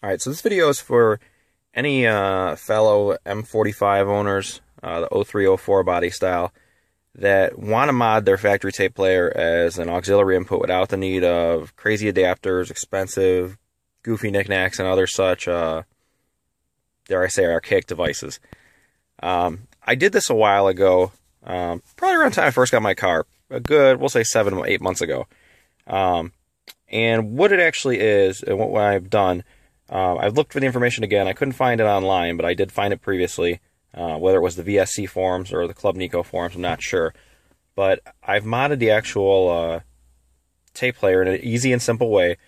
Alright, so this video is for any fellow M45 owners, the 0304 body style, that want to mod their factory tape player as an auxiliary input without the need of crazy adapters, expensive, goofy knickknacks, and other such, dare I say, archaic devices. I did this a while ago, probably around the time I first got my car, a good, we'll say 7 or 8 months ago. And what it actually is, and what I've done, I've looked for the information again. I couldn't find it online, but I did find it previously, whether it was the VSC forums or the Club Nico forums, I'm not sure. But I've modded the actual tape player in an easy and simple way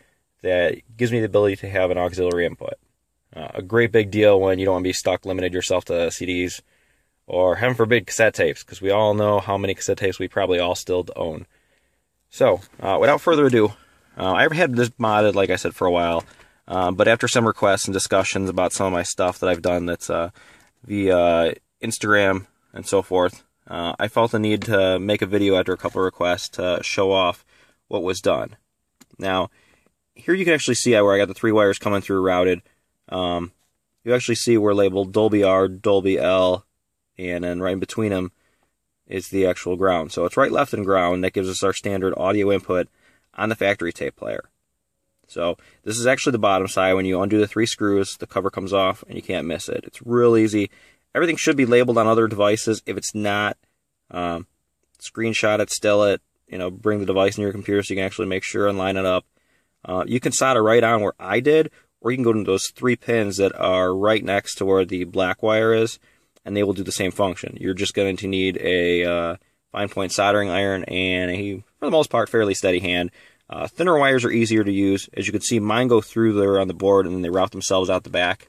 that gives me the ability to have an auxiliary input. A great big deal when you don't want to be stuck, limited yourself to CDs, or heaven forbid, cassette tapes, because we all know how many cassette tapes we probably all still own. So, without further ado, I've had this modded, like I said, for a while. But after some requests and discussions about some of my stuff that I've done that's via Instagram and so forth, I felt the need to make a video after a couple of requests to show off what was done. Now, here you can actually see where I got the 3 wires coming through routed. You actually see we're labeled Dolby R, Dolby L, and then right in between them is the actual ground. So it's right, left, and ground. That gives us our standard audio input on the factory tape player. So this is actually the bottom side. When you undo the 3 screws, the cover comes off and you can't miss it. It's real easy. Everything should be labeled on other devices. If it's not, screenshot it, still it, bring the device in your computer so you can actually make sure and line it up. You can solder right on where I did, or you can go to those 3 pins that are right next to where the black wire is, and they will do the same function. You're just going to need a fine point soldering iron and a, for the most part, fairly steady hand. Thinner wires are easier to use. As you can see, mine go through there on the board and then they route themselves out the back.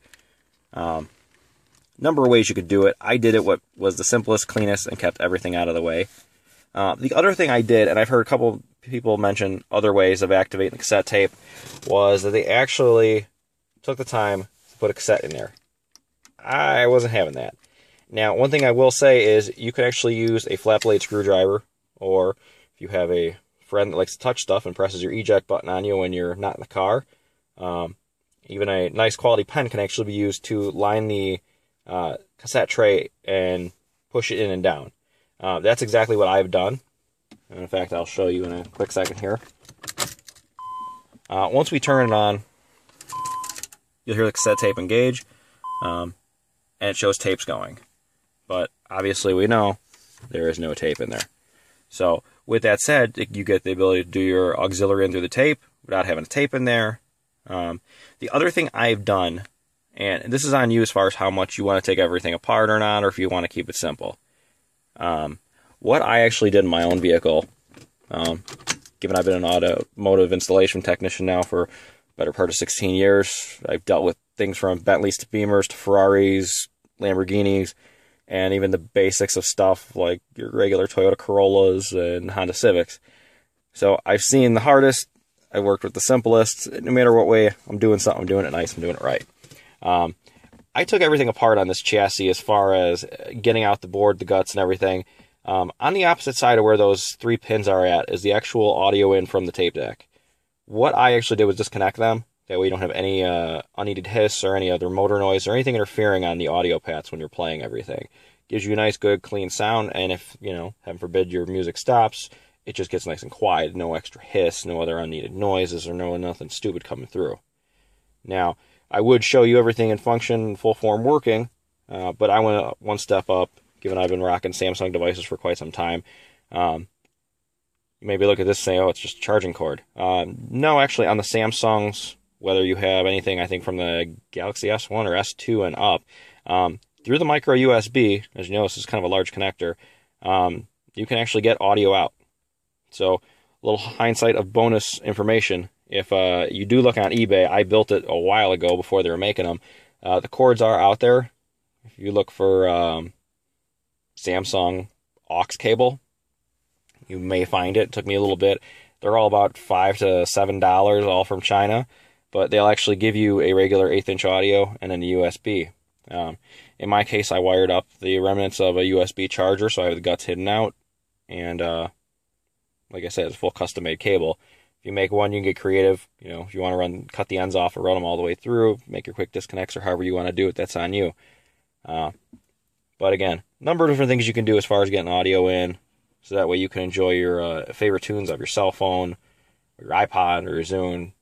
Number of ways you could do it. I did it what was the simplest, cleanest, and kept everything out of the way. The other thing I did, and I've heard a couple people mention other ways of activating the cassette tape, was that they actually took the time to put a cassette in there. I wasn't having that. Now, one thing I will say is you could actually use a flat blade screwdriver, or if you have a friend that likes to touch stuff and presses your eject button on you when you're not in the car, even a nice quality pen can actually be used to line the cassette tray and push it in and down. That's exactly what I've done. And in fact, I'll show you in a quick second here. Once we turn it on, you'll hear the cassette tape engage, and it shows tapes going. But obviously we know there is no tape in there. So with that said, you get the ability to do your auxiliary in through the tape without having a tape in there. The other thing I've done, and this is on you as far as how much you want to take everything apart or not, or if you want to keep it simple. What I actually did in my own vehicle, given I've been an automotive installation technician now for a better part of 16 years, I've dealt with things from Bentleys to Beamers to Ferraris, Lamborghinis, and even the basics of stuff like your regular Toyota Corollas and Honda Civics. So I've seen the hardest, I've worked with the simplest. No matter what way I'm doing something, I'm doing it nice, I'm doing it right. I took everything apart on this chassis as far as getting out the board, the guts, and everything. On the opposite side of where those 3 pins are at is the actual audio in from the tape deck. What I actually did was disconnect them. That way you don't have any unneeded hiss or any other motor noise or anything interfering on the audio pads when you're playing everything. Gives you a nice, good, clean sound, and if, heaven forbid your music stops, it just gets nice and quiet. No extra hiss, no other unneeded noises, or nothing stupid coming through. Now, I would show you everything in function, full form working, but I went one step up, given I've been rocking Samsung devices for quite some time. You maybe look at this and say, oh, it's just a charging cord. No, actually, on the Samsungs, whether you have anything, I think, from the Galaxy S1 or S2 and up, through the micro USB, as you know, this is kind of a large connector, you can actually get audio out. So, a little hindsight of bonus information. If you do look on eBay, I built it a while ago before they were making them. The cords are out there. If you look for Samsung aux cable, you may find it. It took me a little bit. They're all about $5 to $7, all from China. But they'll actually give you a regular 1/8-inch audio and then a USB. In my case, I wired up the remnants of a USB charger, so I have the guts hidden out. And like I said, it's a full custom-made cable. If you make one, you can get creative. You know, if you want to cut the ends off or run them all the way through, make your quick disconnects or however you want to do it, that's on you. But again, number of different things you can do as far as getting audio in, so that way you can enjoy your favorite tunes of your cell phone, or your iPod, or your Zune,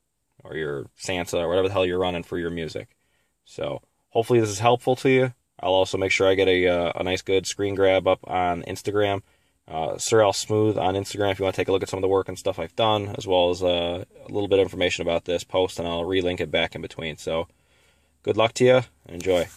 or your Sansa, or whatever the hell you're running for your music. So hopefully this is helpful to you. I'll also make sure I get a nice good screen grab up on Instagram. Sir Al Smooth on Instagram if you want to take a look at some of the work and stuff I've done, as well as a little bit of information about this post, and I'll relink it back in between. So good luck to you, and enjoy.